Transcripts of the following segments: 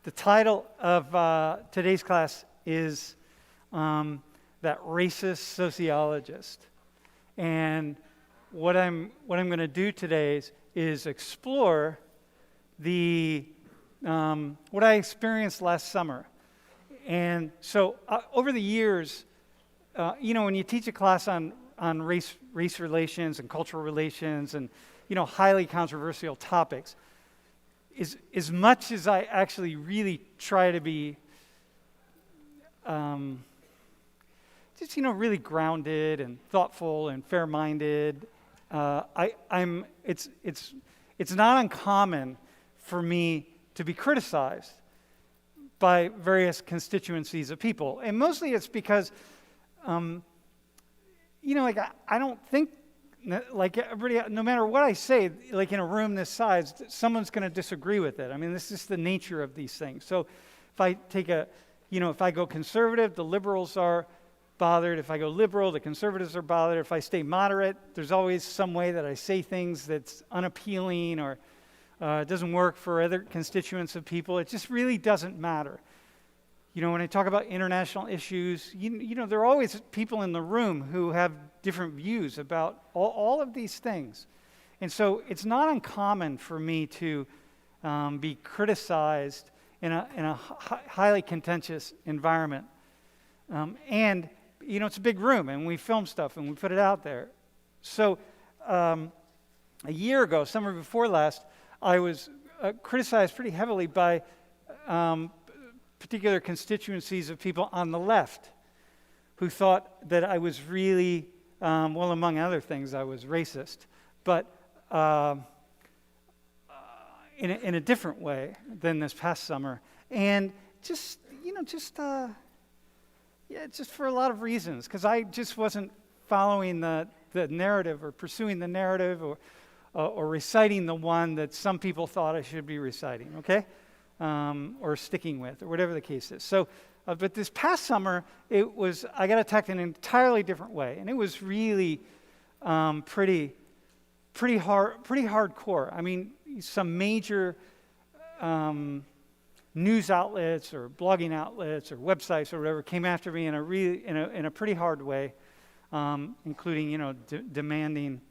The title of today's class is That Racist Sociologist. And what I'm going to do today is explore the what I experienced last summer. And so over the years, when you teach a class on race relations and cultural relations and highly controversial topics, as much as I actually really try to be just really grounded and thoughtful and fair-minded, it's not uncommon for me to be criticized by various constituencies of people, and mostly it's because I don't think like everybody, no matter what I say, like in a room this size, someone's going to disagree with it. I mean, this is the nature of these things. So if I take if I go conservative, the liberals are bothered. If I go liberal, the conservatives are bothered. If I stay moderate, there's always some way that I say things that's unappealing or it doesn't work for other constituents of people. It just really doesn't matter. When I talk about international issues, there are always people in the room who have different views about all of these things. And so it's not uncommon for me to be criticized in a highly contentious environment. And, it's a big room, and we film stuff, and we put it out there. So a year ago, summer before last, I was criticized pretty heavily by particular constituencies of people on the left who thought that I was really, among other things, I was racist, but in a different way than this past summer. And just for a lot of reasons, because I just wasn't following the narrative or pursuing the narrative or reciting the one that some people thought I should be reciting, okay? Or sticking with, or whatever the case is. So, but this past summer, I got attacked in an entirely different way, and it was really pretty hardcore. I mean, some major news outlets or blogging outlets or websites or whatever came after me in a pretty hard way, including demanding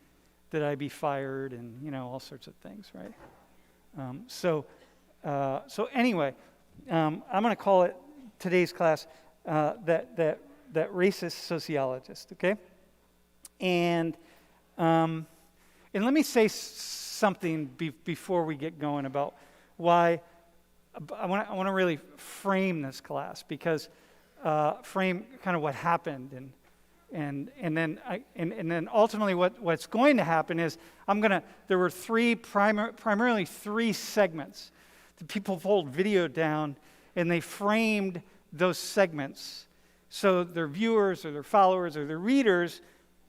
that I be fired and all sorts of things, right? So anyway, I'm going to call it today's class that racist sociologist, okay? And let me say something before we get going about why I want to really frame this class, because frame kind of what happened and then ultimately what's going to happen is there were primarily three segments. The people pulled video down and they framed those segments so their viewers or their followers or their readers,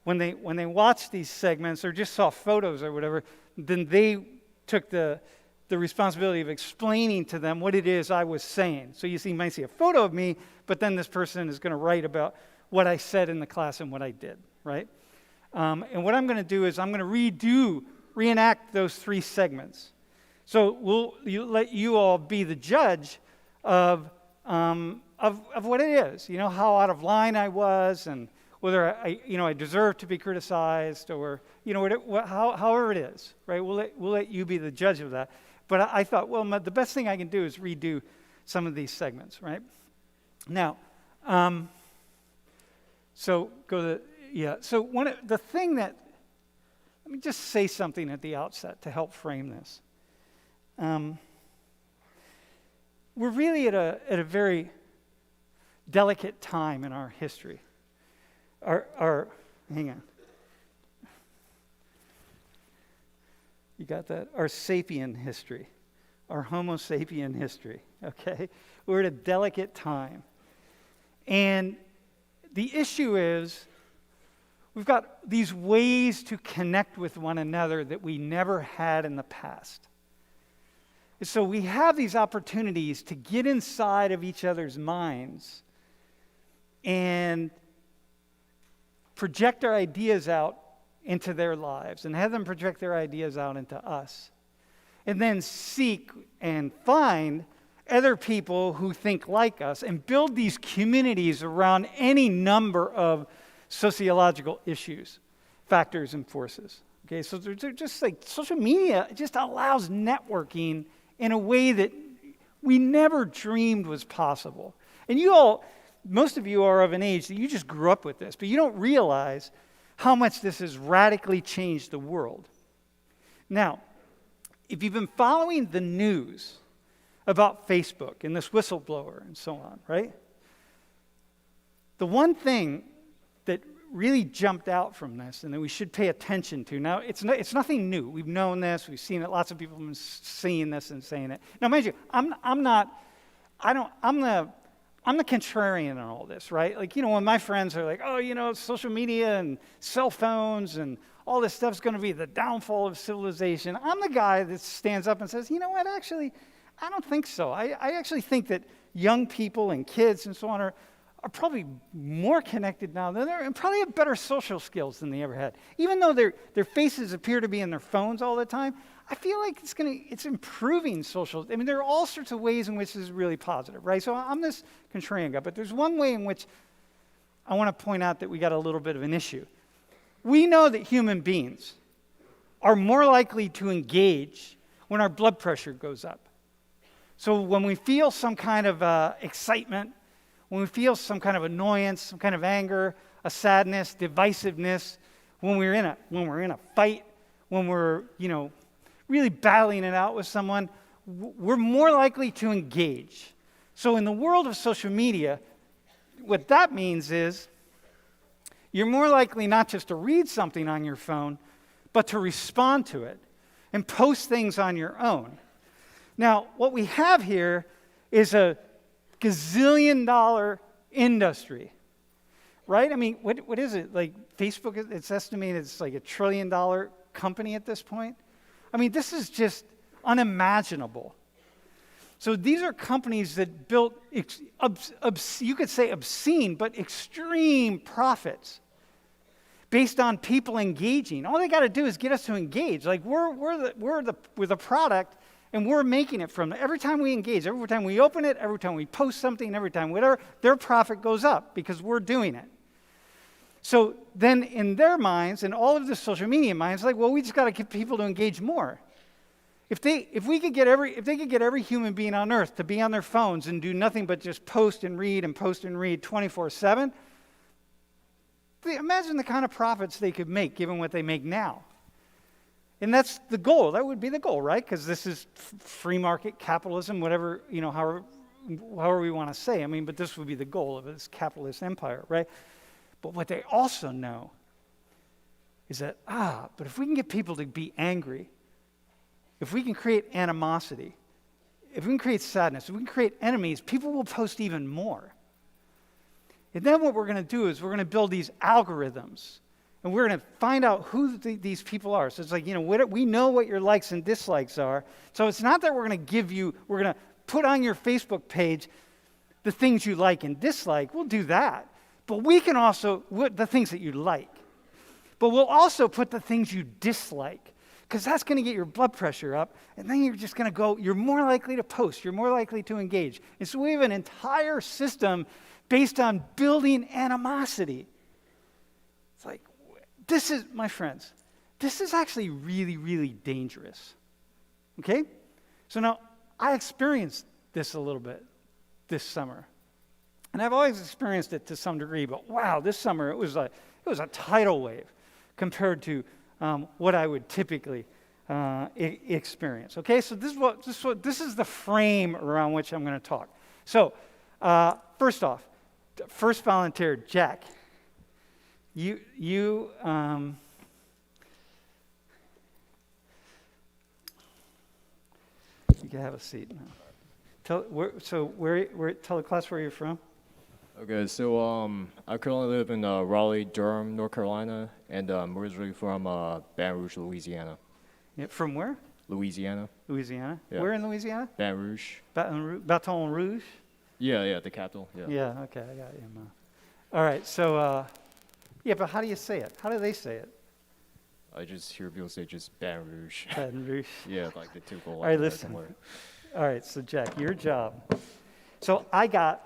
when they watched these segments or just saw photos or whatever, then they took the responsibility of explaining to them what it is I was saying. So you might see a photo of me, but then this person is going to write about what I said in the class and what I did, right? And what I'm going to do is I'm going to reenact those three segments. So let you all be the judge of what it is. How out of line I was, and whether I deserve to be criticized, or however it is, right? We'll let you be the judge of that. But I thought, the best thing I can do is redo some of these segments, right? Now, so let me just say something at the outset to help frame this. We're really at a very delicate time in our history. Hang on. You got that? Our sapien history, our Homo sapien history, okay? We're at a delicate time. And the issue is, we've got these ways to connect with one another that we never had in the past. And so we have these opportunities to get inside of each other's minds and project our ideas out into their lives and have them project their ideas out into us. And then seek and find other people who think like us and build these communities around any number of sociological issues, factors, and forces. Okay, so they're just like social media just allows networking in a way that we never dreamed was possible. And most of you are of an age that you just grew up with this, but you don't realize how much this has radically changed the world. Now, if you've been following the news about Facebook and this whistleblower and so on, right? The one thing that really jumped out from this and that we should pay attention to, now it's nothing new. We've known this, we've seen it, lots of people have been seeing this and saying it. Now, mind you, I'm the contrarian in all this, right? Like, when my friends are like, oh, social media and cell phones and all this stuff's going to be the downfall of civilization, I'm the guy that stands up and says, you know what, actually, I don't think so. I actually think that young people and kids and so on are probably more connected now than ever and probably have better social skills than they ever had. Even though their faces appear to be in their phones all the time, I feel like it's improving social. I mean, there are all sorts of ways in which this is really positive, right? So I'm this contrarian guy, but there's one way in which I want to point out that we got a little bit of an issue. We know that human beings are more likely to engage when our blood pressure goes up. So when we feel some kind of excitement, when we feel some kind of annoyance, some kind of anger, a sadness, divisiveness, when we're in a fight, when we're, really battling it out with someone, we're more likely to engage. So in the world of social media, what that means is you're more likely not just to read something on your phone, but to respond to it and post things on your own. Now, what we have here is a gazillion-dollar industry, right? I mean, what is it? Like Facebook, it's estimated it's like $1 trillion company at this point. I mean, this is just unimaginable. So these are companies that built, you could say obscene, but extreme profits based on people engaging. All they got to do is get us to engage. Like we're the product, and we're making it from every time we engage, every time we open it, every time we post something, every time whatever, their profit goes up because we're doing it. So then in their minds, and all of the social media minds, like, well, we just got to get people to engage more. If they could get every human being on earth to be on their phones and do nothing but just post and read 24/7, imagine the kind of profits they could make given what they make now. And that's the goal. That would be the goal, right? Because this is free market capitalism, whatever, however we want to say. I mean, but this would be the goal of this capitalist empire, right? But what they also know is that, but if we can get people to be angry, if we can create animosity, if we can create sadness, if we can create enemies, people will post even more. And then what we're going to do is we're going to build these algorithms, and we're going to find out who these people are. So it's like, we know what your likes and dislikes are. So it's not that we're going to put on your Facebook page the things you like and dislike. We'll do that. But we can also, the things that you like. But we'll also put the things you dislike, because that's going to get your blood pressure up, and then you're just going to you're more likely to post, you're more likely to engage. And so we have an entire system based on building animosity. It's like, my friends, this is actually really, really dangerous. Okay? So now, I experienced this a little bit this summer. And I've always experienced it to some degree, but wow, this summer it was a tidal wave compared to what I would typically experience. Okay, so this is the frame around which I'm going to talk. So first off, first volunteer, Jack. You can have a seat now. Tell the class where you're from. Okay, so I currently live in Raleigh, Durham, North Carolina, and I'm originally from Baton Rouge, Louisiana. Yeah, from where? Louisiana. Louisiana. Yeah. Where in Louisiana? Baton Rouge. Baton Rouge. Yeah, the capital. Yeah. Yeah. Okay, I got you. All right. So, but how do you say it? How do they say it? I just hear people say just Baton Rouge. Baton Rouge. Yeah, like the typical. All right, listen. All right, so Jack, your job. So I got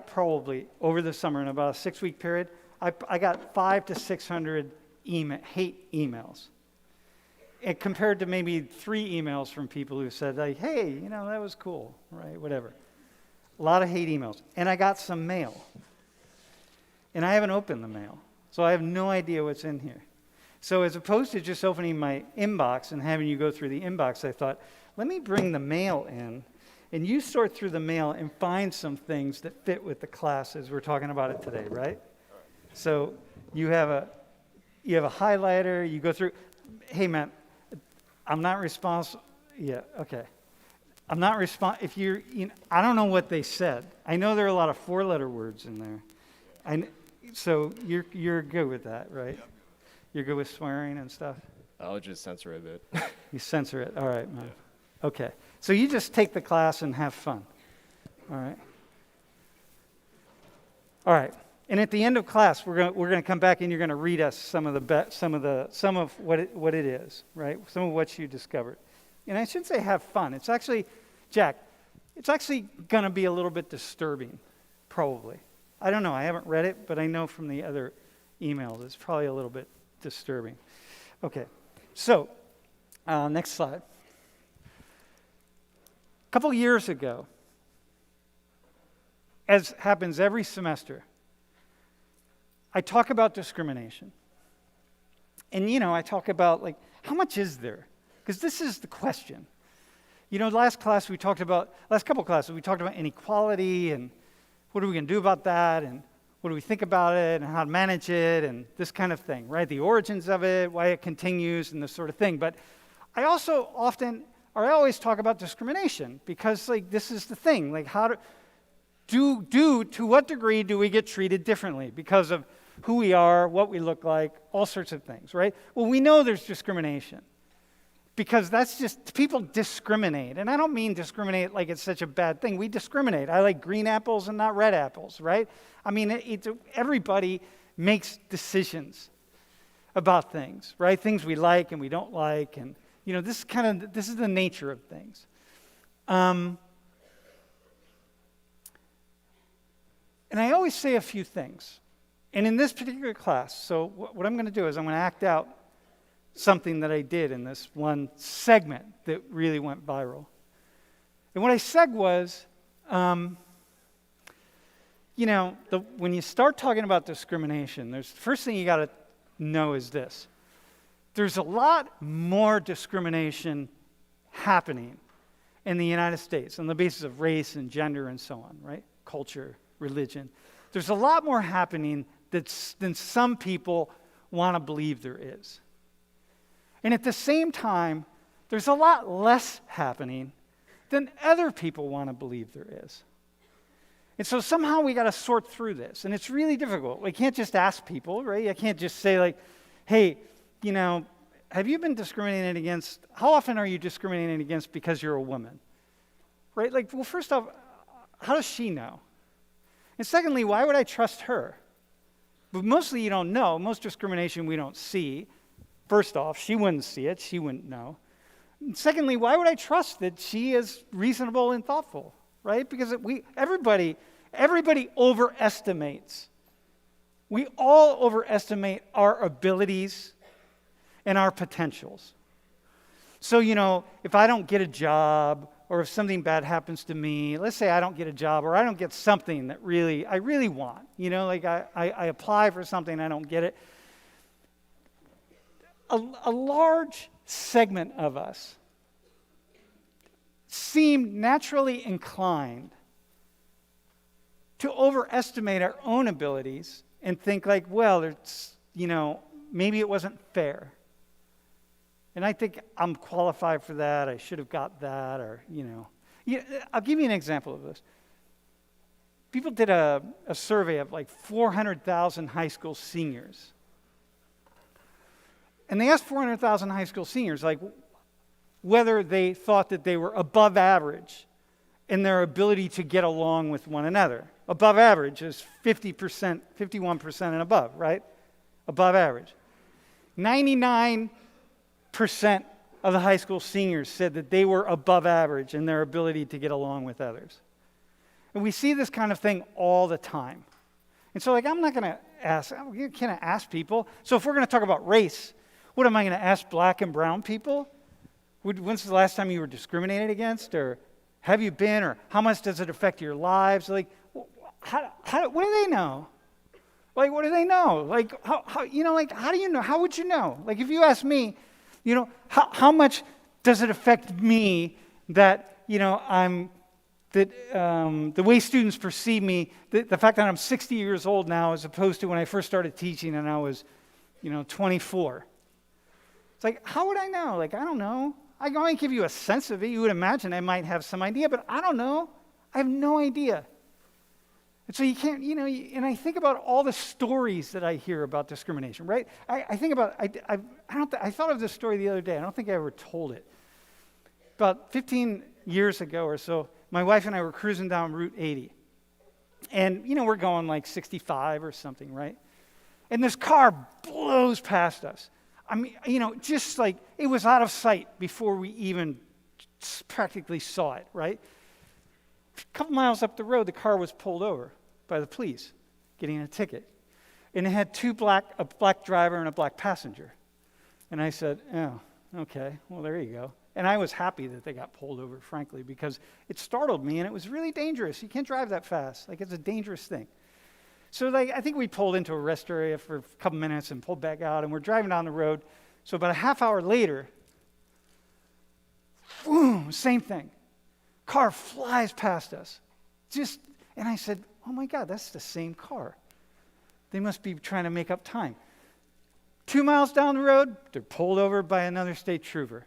probably over the summer in about a 6-week period, I got 500 to 600 hate emails. It compared to maybe 3 emails from people who said, like, hey, that was cool, right, whatever. A lot of hate emails. And I got some mail. And I haven't opened the mail, so I have no idea what's in here. So as opposed to just opening my inbox and having you go through the inbox, I thought, let me bring the mail in, and you sort through the mail and find some things that fit with the class as we're talking about it today, right? So you have a highlighter, you go through, hey, man, I'm not responsible. Yeah, okay. I'm not if you're, I don't know what they said. I know there are a lot of 4-letter words in there. So you're good with that, right? Yep. You're good with swearing and stuff? I'll just censor it a bit. You censor it. All right, man. Yeah. Okay. So you just take the class and have fun. All right. All right. And at the end of class, we're going to come back and you're going to read us some of what it is, right? Some of what you discovered. And I shouldn't say have fun. It's actually, Jack, it's actually going to be a little bit disturbing, probably. I don't know. I haven't read it, but I know from the other emails it's probably a little bit disturbing. Okay. So, next slide. A couple years ago, as happens every semester, I talk about discrimination. And, I talk about, like, how much is there? Because this is the question. Last couple classes, we talked about inequality and what are we going to do about that and what do we think about it and how to manage it and this kind of thing, right? The origins of it, why it continues and this sort of thing. But I always talk about discrimination because, like, this is the thing. Like, to what degree do we get treated differently because of who we are, what we look like, all sorts of things, right? Well, we know there's discrimination because that's just, people discriminate. And I don't mean discriminate like it's such a bad thing. We discriminate. I like green apples and not red apples, right? I mean, everybody makes decisions about things, right? Things we like and we don't like. And, this is the nature of things. And I always say a few things. And in this particular class, so what I'm going to do is I'm going to act out something that I did in this one segment that really went viral. And what I said was, when you start talking about discrimination, the first thing you got to know is this. There's a lot more discrimination happening in the United States on the basis of race and gender and so on, right? Culture, religion. There's a lot more happening than some people want to believe there is. And at the same time, there's a lot less happening than other people want to believe there is. And so somehow we got to sort through this. And it's really difficult. We can't just ask people, right? I can't just say, like, hey, have you been discriminated against? How often are you discriminated against because you're a woman? Right? Like, well, first off, how does she know? And secondly, why would I trust her? But mostly you don't know. Most discrimination we don't see. First off, she wouldn't see it. She wouldn't know. And secondly, why would I trust that she is reasonable and thoughtful? Right? Because everybody overestimates. We all overestimate our abilities and our potentials. So, if I don't get a job or if something bad happens to me, let's say I don't get a job or I don't get something that I really want. Like I apply for something, I don't get it. A large segment of us seem naturally inclined to overestimate our own abilities and think like, well, maybe it wasn't fair. And I think I'm qualified for that. I should have got that, or, I'll give you an example of this. People did a survey of like 400,000 high school seniors. And they asked 400,000 high school seniors, like, whether they thought that they were above average in their ability to get along with one another. Above average is 50%, 51% and above, right? Above average. 99% of the high school seniors said that they were above average in their ability to get along with others. And we see this kind of thing all the time. And so, I'm not going to ask, can I ask people? So if we're going to talk about race, what am I going to ask black and brown people? When's the last time you were discriminated against? Or have you been? Or how much does it affect your lives? What do they know? What do they know? How do you know? How would you know? If you ask me, how much does it affect me that, the way students perceive me, the fact that I'm 60 years old now as opposed to when I first started teaching and I was, 24. It's how would I know? I don't know. I can only give you a sense of it. You would imagine I might have some idea, but I don't know. I have no idea. And so you can't, and I think about all the stories that I hear about discrimination, right? I think about, I thought of this story the other day. I don't think I ever told it. About 15 years ago or so, my wife and I were cruising down Route 80. And, we're going 65 or something, right? And this car blows past us. I mean, just it was out of sight before we even practically saw it, right? A couple miles up the road, the car was pulled over by the police, getting a ticket. And it had a black driver and a black passenger. And I said, oh, okay, well, there you go. And I was happy that they got pulled over, frankly, because it startled me, and it was really dangerous. You can't drive that fast. It's a dangerous thing. So, I think we pulled into a rest area for a couple minutes and pulled back out, and we're driving down the road. So about a half hour later, boom, same thing. Car flies past us. And I said, oh my God, that's the same car. They must be trying to make up time. 2 miles down the road, they're pulled over by another state trooper,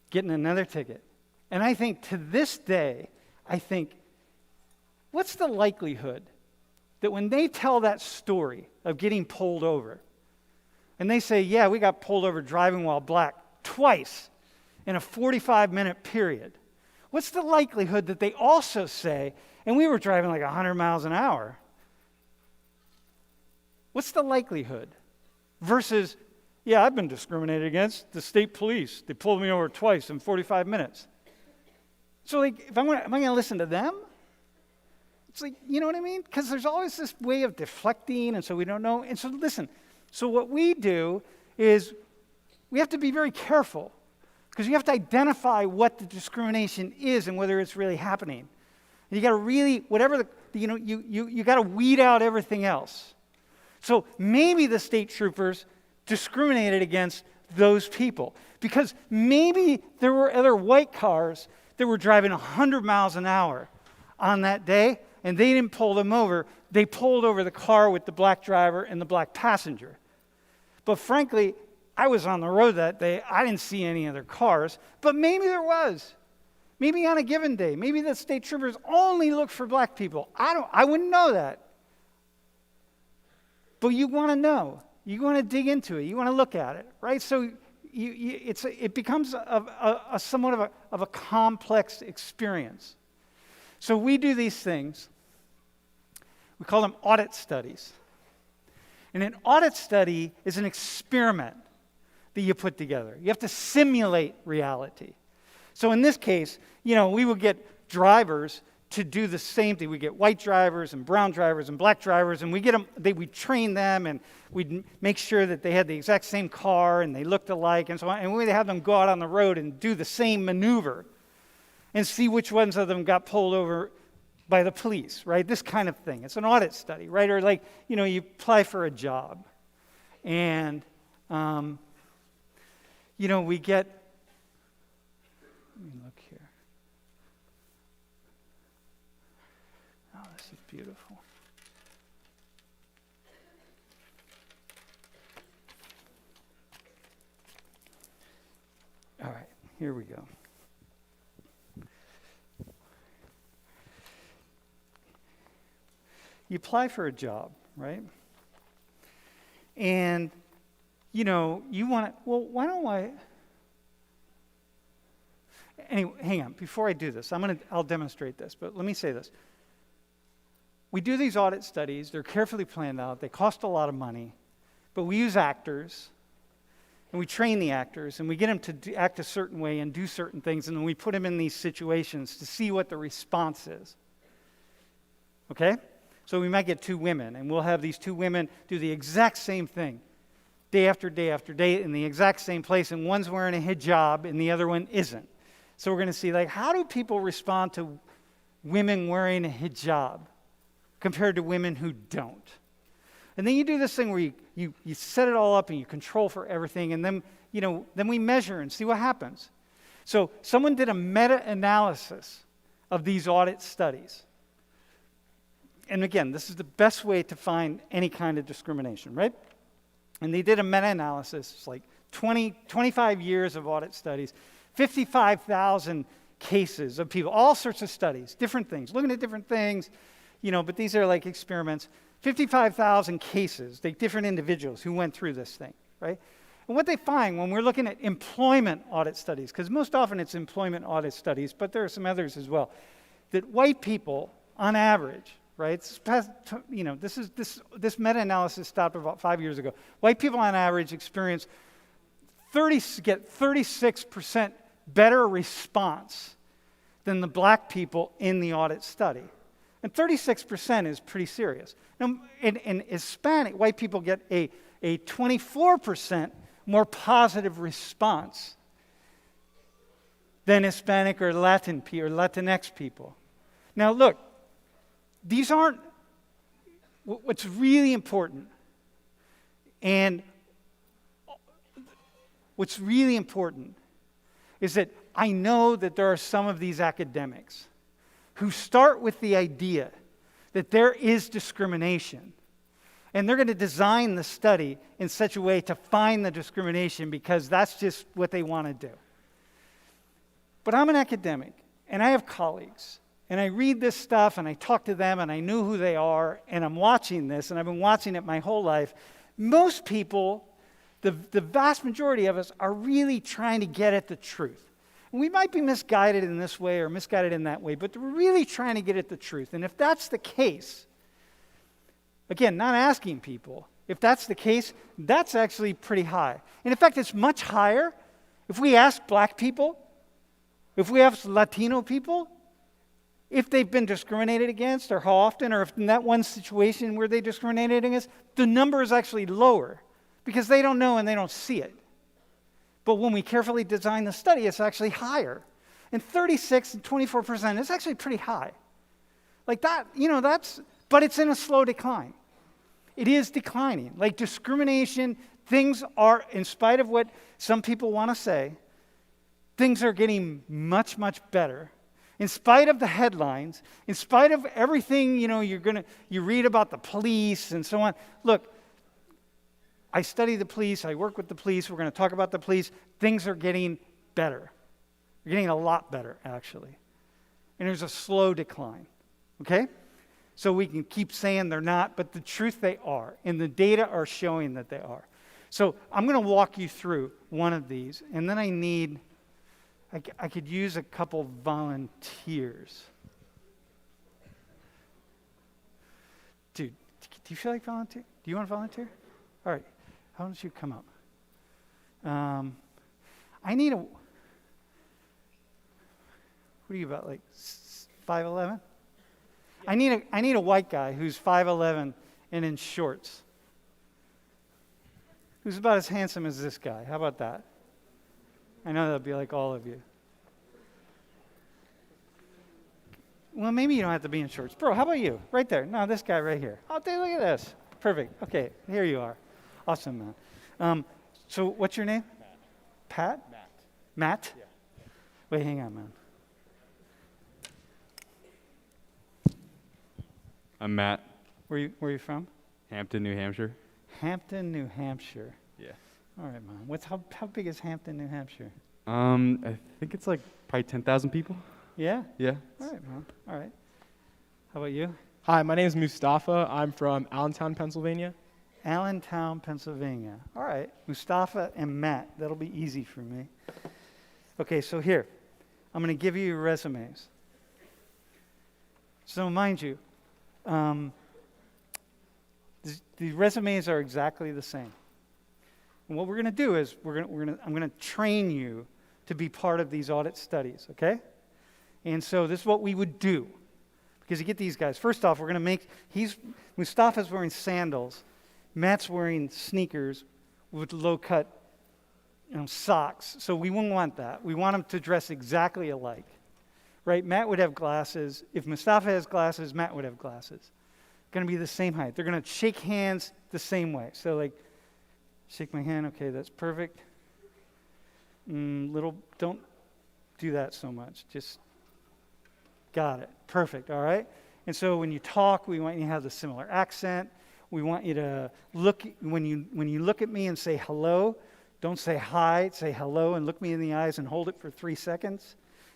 getting another ticket. And I think to this day, what's the likelihood that when they tell that story of getting pulled over, and they say, yeah, we got pulled over driving while black twice in a 45-minute period, what's the likelihood that they also say, and we were driving 100 miles an hour? What's the likelihood? Versus, yeah, I've been discriminated against. The state police, they pulled me over twice in 45 minutes. So, am I going to listen to them? It's you know what I mean? Because there's always this way of deflecting, and so we don't know. And so, listen, so what we do is we have to be very careful, because you have to identify what the discrimination is and whether it's really happening. And you got to really, you got to weed out everything else. So maybe the state troopers discriminated against those people, because maybe there were other white cars that were driving 100 miles an hour on that day, and they didn't pull them over. They pulled over the car with the black driver and the black passenger. But frankly, I was on the road that day. I didn't see any other cars, but maybe there was. Maybe on a given day. Maybe the state troopers only look for black people. I wouldn't know that. But you want to know. You want to dig into it. You want to look at it, right? So it becomes a somewhat of a complex experience. So we do these things. We call them audit studies. And an audit study is an experiment that you put together. You have to simulate reality. So in this case, we would get drivers to do the same thing. We get white drivers and brown drivers and black drivers, and we train them, and we'd make sure that they had the exact same car and they looked alike and so on. And we'd have them go out on the road and do the same maneuver and see which ones of them got pulled over by the police, right? This kind of thing. It's an audit study, right? Or you apply for a job, and we get. Let me look here. Oh, this is beautiful. All right, here we go. You apply for a job, right? And, you want to, well, why don't I? Anyway, hang on. Before I do this, I'll demonstrate this, but let me say this. We do these audit studies. They're carefully planned out. They cost a lot of money, but we use actors, and we train the actors, and we get them to act a certain way and do certain things, and then we put them in these situations to see what the response is. Okay? So we might get two women, and we'll have these two women do the exact same thing, day after day after day, in the exact same place, and one's wearing a hijab, and the other one isn't. So we're going to see, like, how do people respond to women wearing a hijab compared to women who don't? And then you do this thing where you set it all up and you control for everything, and then we measure and see what happens. So someone did a meta-analysis of these audit studies. And again, this is the best way to find any kind of discrimination, right? And they did a meta-analysis, it's like 25 years of audit studies, 55,000 cases of people, all sorts of studies, different things, looking at different things, but these are like experiments. 55,000 cases, different individuals who went through this thing, right? And what they find when we're looking at employment audit studies, because most often it's employment audit studies, but there are some others as well, that white people, on average, right? This meta-analysis stopped about 5 years ago. White people, on average, get 36% better response than the black people in the audit study. And 36% is pretty serious. Now, in Hispanic, white people get a 24% more positive response than Hispanic or Latinx people. Now, look, these aren't what's really important. And what's really important is that I know that there are some of these academics who start with the idea that there is discrimination. And they're going to design the study in such a way to find the discrimination because that's just what they want to do. But I'm an academic, and I have colleagues, and I read this stuff, and I talk to them, and I know who they are, and I'm watching this, and I've been watching it my whole life. Most people, the vast majority of us, are really trying to get at the truth. We might be misguided in this way or misguided in that way, but we're really trying to get at the truth. And if that's the case, again, not asking people, if that's the case, that's actually pretty high. And in fact, it's much higher if we ask black people, if we ask Latino people, if they've been discriminated against or how often, or if in that one situation where they discriminated against, the number is actually lower because they don't know and they don't see it. But when we carefully design the study, it's actually higher. And 36 and 24% is actually pretty high. Like that, but it's in a slow decline. It is declining. Like discrimination, things are, in spite of what some people want to say, things are getting much, much better. In spite of the headlines, in spite of everything, you read about the police and so on. Look, I study the police, I work with the police, we're going to talk about the police. Things are getting better. They're getting a lot better, actually. And there's a slow decline, okay? So we can keep saying they're not, but the truth they are, and the data are showing that they are. So I'm going to walk you through one of these, and then I could use a couple volunteers. Dude, do you feel like volunteer? Do you want to volunteer? All right. How don't you come up? I need what are you about, like 5'11"? Yeah. I need a white guy who's 5'11" and in shorts. Who's about as handsome as this guy. How about that? I know that'll be like all of you. Well, maybe you don't have to be in shorts. Bro, how about you? Right there. No, this guy right here. Oh, dude, look at this. Perfect. Okay, here you are. Awesome, man. So what's your name? Matt. Pat? Matt. Matt? Yeah. Wait, hang on, man. I'm Matt. Where are you from? Hampton, New Hampshire. Hampton, New Hampshire. Yeah. All right, man. How big is Hampton, New Hampshire? I think it's like probably 10,000 people. Yeah? Yeah. All right, man. All right. How about you? Hi, my name is Mustafa. I'm from Allentown, Pennsylvania. Allentown, Pennsylvania. All right. Mustafa and Matt. That'll be easy for me. Okay, so here. I'm going to give you your resumes. So mind you, the resumes are exactly the same. And what we're going to do is I'm going to train you to be part of these audit studies, okay? And so this is what we would do. Because you get these guys. First off, we're going to make, Mustafa's wearing sandals. Matt's wearing sneakers with low-cut socks. So we wouldn't want that. We want them to dress exactly alike, right? Matt would have glasses. If Mustafa has glasses, Matt would have glasses. Going to be the same height. They're going to shake hands the same way. So like, shake my hand. Okay, that's perfect. Don't do that so much. Just got it. Perfect. All right. And so when you talk, we want you to have the similar accent. We want you to look when you look at me and say hello. Don't say hi. Say hello and look me in the eyes and hold it for 3 seconds.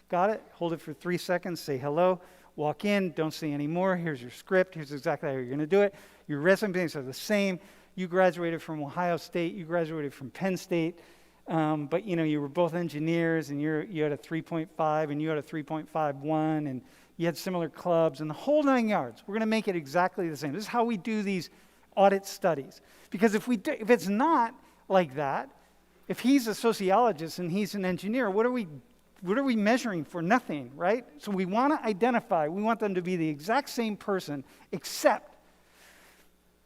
Got it? Hold it for 3 seconds. Say hello. Walk in. Don't say any more. Here's your script. Here's exactly how you're going to do it. Your resumes are the same. You graduated from Ohio State. You graduated from Penn State. But you were both engineers, and you had a 3.5, and you had a 3.51, and you had similar clubs, and the whole 9 yards. We're going to make it exactly the same. This is how we do these audit studies. Because if it's not like that, if he's a sociologist and he's an engineer, what are we measuring for? Nothing, right? So we want to identify. We want them to be the exact same person, except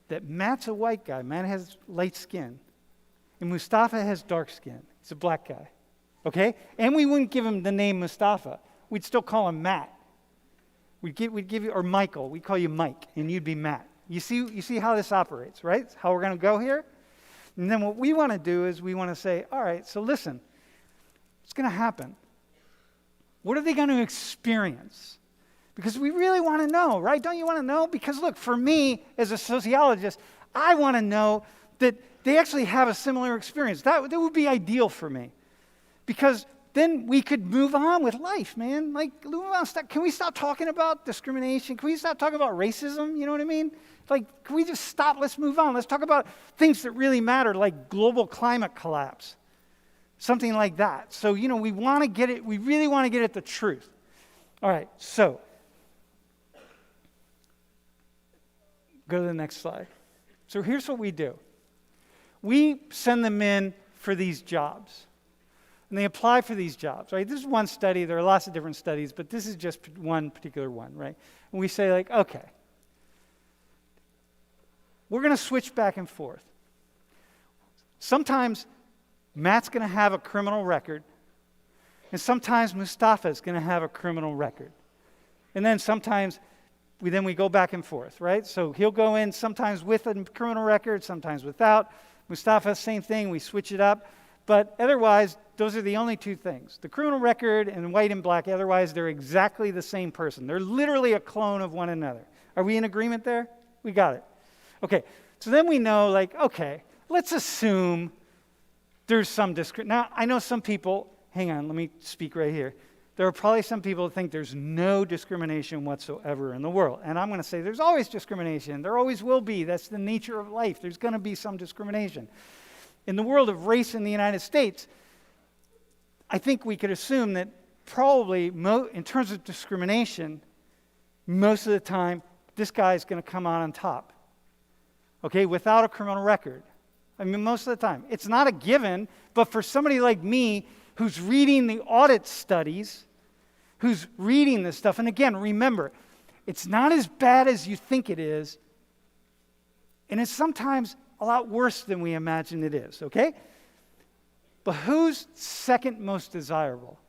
that Matt's a white guy. Matt has light skin. And Mustafa has dark skin. He's a black guy. Okay? And we wouldn't give him the name Mustafa. We'd still call him Matt. We'd give you, or Michael. We'd call you Mike, and you'd be Matt. You see how this operates, right? It's how we're going to go here. And then what we want to do is we want to say, all right, so listen, what's going to happen? What are they going to experience? Because we really want to know, right? Don't you want to know? Because look, for me, as a sociologist, I want to know that they actually have a similar experience. That would be ideal for me. Because then we could move on with life, man. Like, can we stop talking about discrimination? Can we stop talking about racism? You know what I mean? Like, can we just stop? Let's move on. Let's talk about things that really matter, like global climate collapse. Something like that. So, we want to get it, we really want to get at the truth. All right, so, go to the next slide. So here's what we do. We send them in for these jobs. And they apply for these jobs, right? This is one study. There are lots of different studies, but this is just one particular one, right? And we say, like, okay, we're going to switch back and forth. Sometimes Matt's going to have a criminal record, and sometimes Mustafa is going to have a criminal record. And then sometimes we go back and forth, right? So he'll go in sometimes with a criminal record, sometimes without. Mustafa, same thing, we switch it up. But otherwise, those are the only two things. The criminal record and white and black, otherwise they're exactly the same person. They're literally a clone of one another. Are we in agreement there? We got it. Okay, so then we know, like, okay, let's assume there's some discrimination. Now, I know some people, hang on, let me speak right here. There are probably some people that think there's no discrimination whatsoever in the world. And I'm going to say there's always discrimination. There always will be. That's the nature of life. There's going to be some discrimination. In the world of race in the United States, I think we could assume that probably in terms of discrimination, most of the time, this guy is going to come out on top. Okay, without a criminal record. I mean, most of the time. It's not a given, but for somebody like me who's reading the audit studies, who's reading this stuff, and again, remember, it's not as bad as you think it is, and it's sometimes a lot worse than we imagine it is, okay? But who's second most desirable?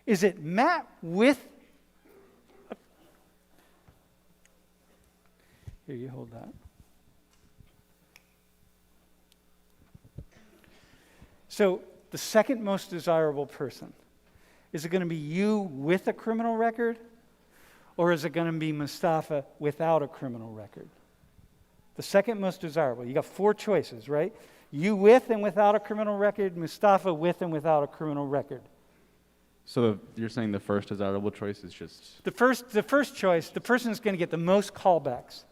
Is it Matt with... Here, you hold that. So, the second most desirable person, is it going to be you with a criminal record? Or is it going to be Mustafa without a criminal record? The second most desirable. You got 4 choices, right? You with and without a criminal record, Mustafa with and without a criminal record. So you're saying the first desirable choice is just... The first choice, the person who's going to get the most callbacks,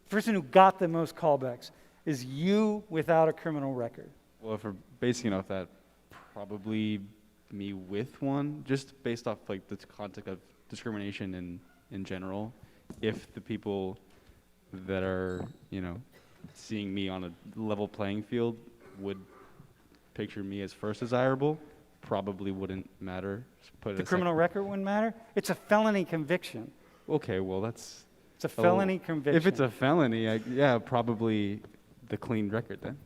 the person who got the most callbacks, is you without a criminal record. Well, if we're basing it off that, probably me with one, just based off like the concept of discrimination in general. If the people that are, seeing me on a level playing field would picture me as first desirable, probably wouldn't matter. Just put it The as criminal record wouldn't matter? It's a felony conviction. Okay, well that's. It's a felony conviction. If it's a felony, yeah, probably the clean record then.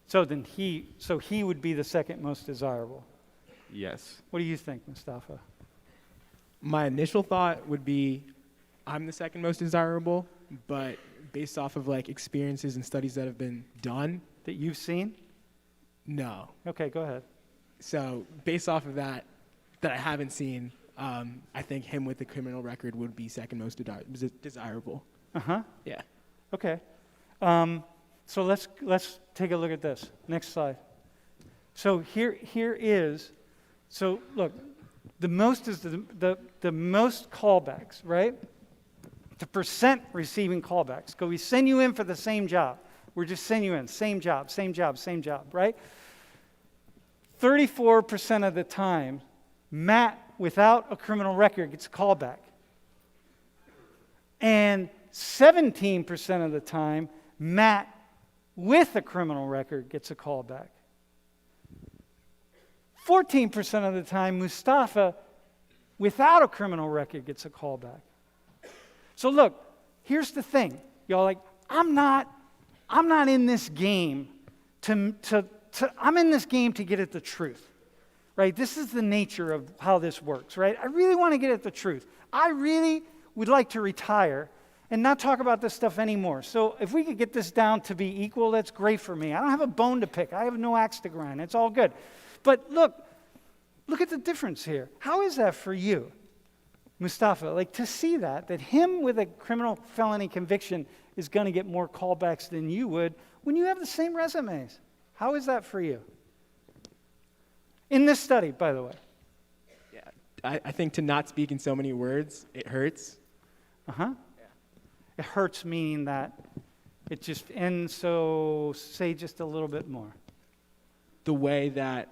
So then he would be the second most desirable. Yes. What do you think, Mustafa? My initial thought would be I'm the second most desirable, but based off of like experiences and studies that have been done, That you've seen? no. Okay, go ahead. So based off of that I haven't seen, I think him with the criminal record would be second most desirable. Uh-huh. Yeah. Okay. So let's take a look at this. Next slide. So here is, so look, the most is the most callbacks, right? The percent receiving callbacks. Go, we send you in for the same job. We're just sending you in, same job, right? 34% of the time, Matt without a criminal record gets a callback. And 17% of the time, Matt with a criminal record gets a callback. 14% of the time, Mustafa without a criminal record gets a callback. So look, here's the thing. Y'all like, I'm not in this game I'm in this game to get at the truth. Right? This is the nature of how this works, right? I really want to get at the truth. I really would like to retire and not talk about this stuff anymore. So if we could get this down to be equal, that's great for me. I don't have a bone to pick. I have no axe to grind. It's all good. But look at the difference here. How is that for you, Mustafa? Like to see that him with a criminal felony conviction is going to get more callbacks than you would when you have the same resumes. How is that for you? In this study, by the way. Yeah. I think to not speak in so many words, it hurts. Uh-huh. Yeah. It hurts meaning that it just ends, so say just a little bit more. The way that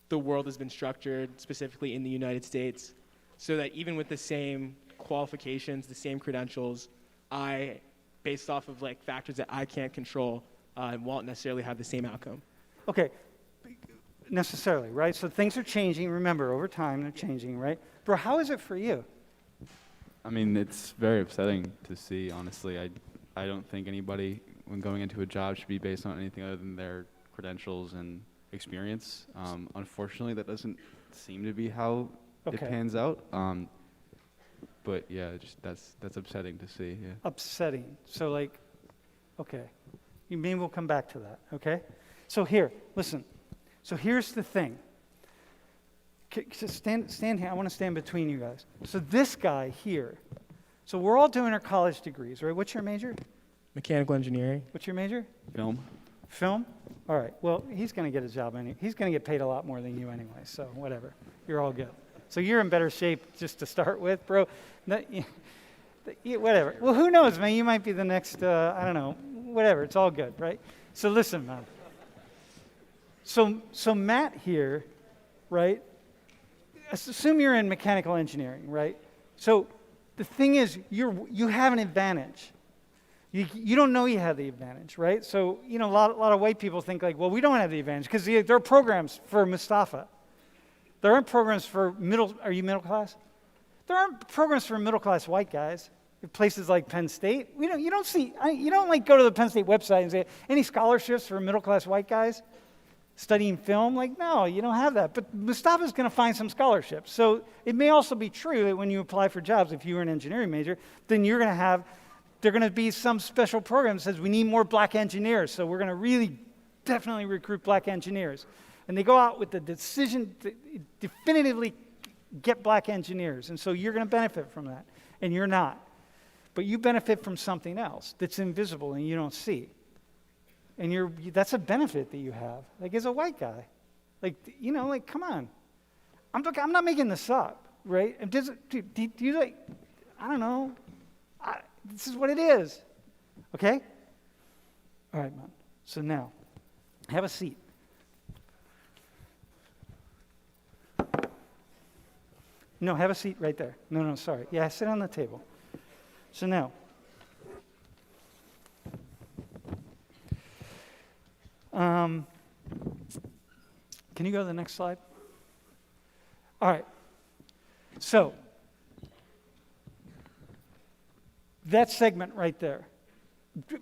the world has been structured, specifically in the United States, so that even with the same qualifications, the same credentials, based off of like factors that I can't control, won't necessarily have the same outcome. Okay, necessarily, right? So things are changing. Remember, over time, they're changing, right? Bro, how is it for you? I mean, it's very upsetting to see, honestly. I don't think anybody, when going into a job, should be based on anything other than their credentials and experience. Unfortunately, that doesn't seem to be how it pans out. But yeah, just that's upsetting to see. Yeah. Upsetting. So like, okay, maybe we'll come back to that. Okay. So here, listen. So here's the thing. Stand here. I want to stand between you guys. So this guy here. So we're all doing our college degrees, right? What's your major? Mechanical engineering. What's your major? Film. Film? All right. Well, he's going to get a job anyway. He's going to get paid a lot more than you anyway. So whatever. You're all good. So you're in better shape just to start with, bro. Whatever. Well, who knows, man? You might be the next, I don't know, whatever. It's all good, right? So listen, man. So Matt here, right? Assume you're in mechanical engineering, right? So the thing is, you have an advantage. You don't know you have the advantage, right? So, a lot of white people think like, well, we don't have the advantage because there are programs for Mustafa. There aren't programs for are you middle class? There aren't programs for middle-class white guys in places like Penn State. You don't like go to the Penn State website and say, any scholarships for middle-class white guys studying film? Like, no, you don't have that. But Mustafa's going to find some scholarships. So it may also be true that when you apply for jobs, if you were an engineering major, then they're going to be some special program that says we need more black engineers. So we're going to really definitely recruit black engineers. And they go out with the decision to definitively get black engineers. And so you're going to benefit from that. And you're not. But you benefit from something else that's invisible and you don't see. And that's a benefit that you have. Like as a white guy. Like, come on. I'm not making this up, right? Do you like, I don't know. This is what it is. Okay? All right, man. So now, have a seat. No, have a seat right there. No, sorry. Yeah, sit on the table. So now, Can you go to the next slide? All right. So, that segment right there.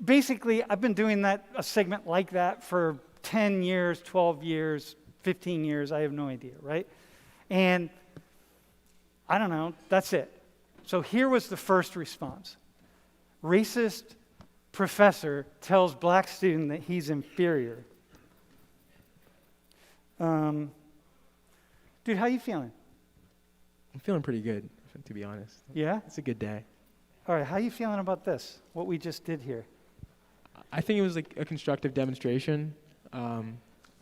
Basically, I've been doing a segment like that for 10 years, 12 years, 15 years, I have no idea, right? And I don't know, that's it. So here was the first response. Racist professor tells black student that he's inferior. Dude, how you feeling? I'm feeling pretty good, to be honest. Yeah? It's a good day. All right, how you feeling about this, what we just did here? I think it was like a constructive demonstration.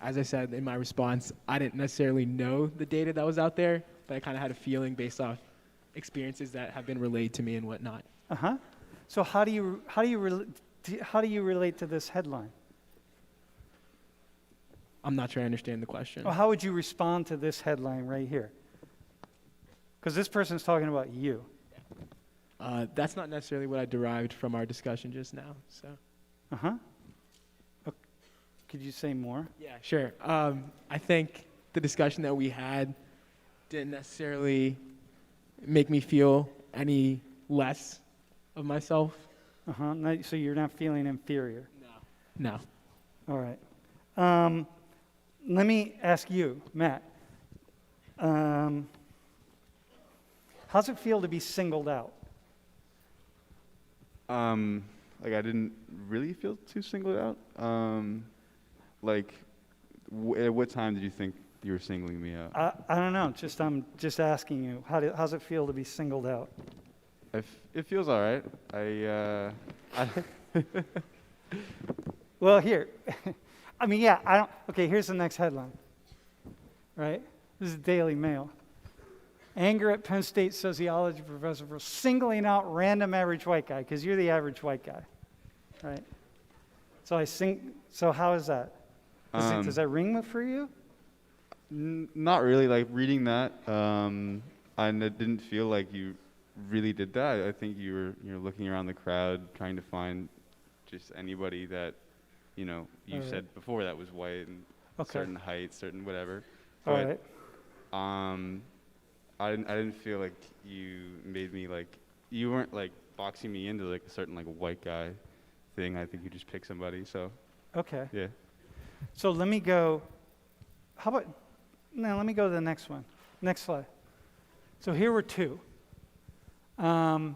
As I said in my response, I didn't necessarily know the data that was out there, but I kind of had a feeling based off experiences that have been relayed to me and whatnot. Uh-huh. So how do you relate to this headline? I'm not sure I understand the question. Well, how would you respond to this headline right here? Because this person's talking about you. That's not necessarily what I derived from our discussion just now. So. Uh-huh. Could you say more? Yeah, sure. I think the discussion that we had didn't necessarily make me feel any less of myself. Uh-huh. So you're not feeling inferior? No. All right. Let me ask you, Matt. How's it feel to be singled out? Like I didn't really feel too singled out. Like, at what time did you think you were singling me out? I don't know. I'm just asking you. How's it feel to be singled out? It feels all right. Well, here. I mean, yeah. I don't. Okay. Here's the next headline. Right. This is Daily Mail. Anger at Penn State sociology professor for singling out random average white guy, because you're the average white guy, right? So how is that? Does that ring for you? Not really. Like reading that, I didn't feel like you really did that. I think you're looking around the crowd trying to find just anybody that, you All said right. before that was white and Okay. certain height, certain whatever. All But, right. I didn't feel like you made me like, you weren't like boxing me into like a certain like white guy thing. I think you just picked somebody. So Okay. yeah. So let me go. Let me go to the next one. Next slide. So here were two. Penn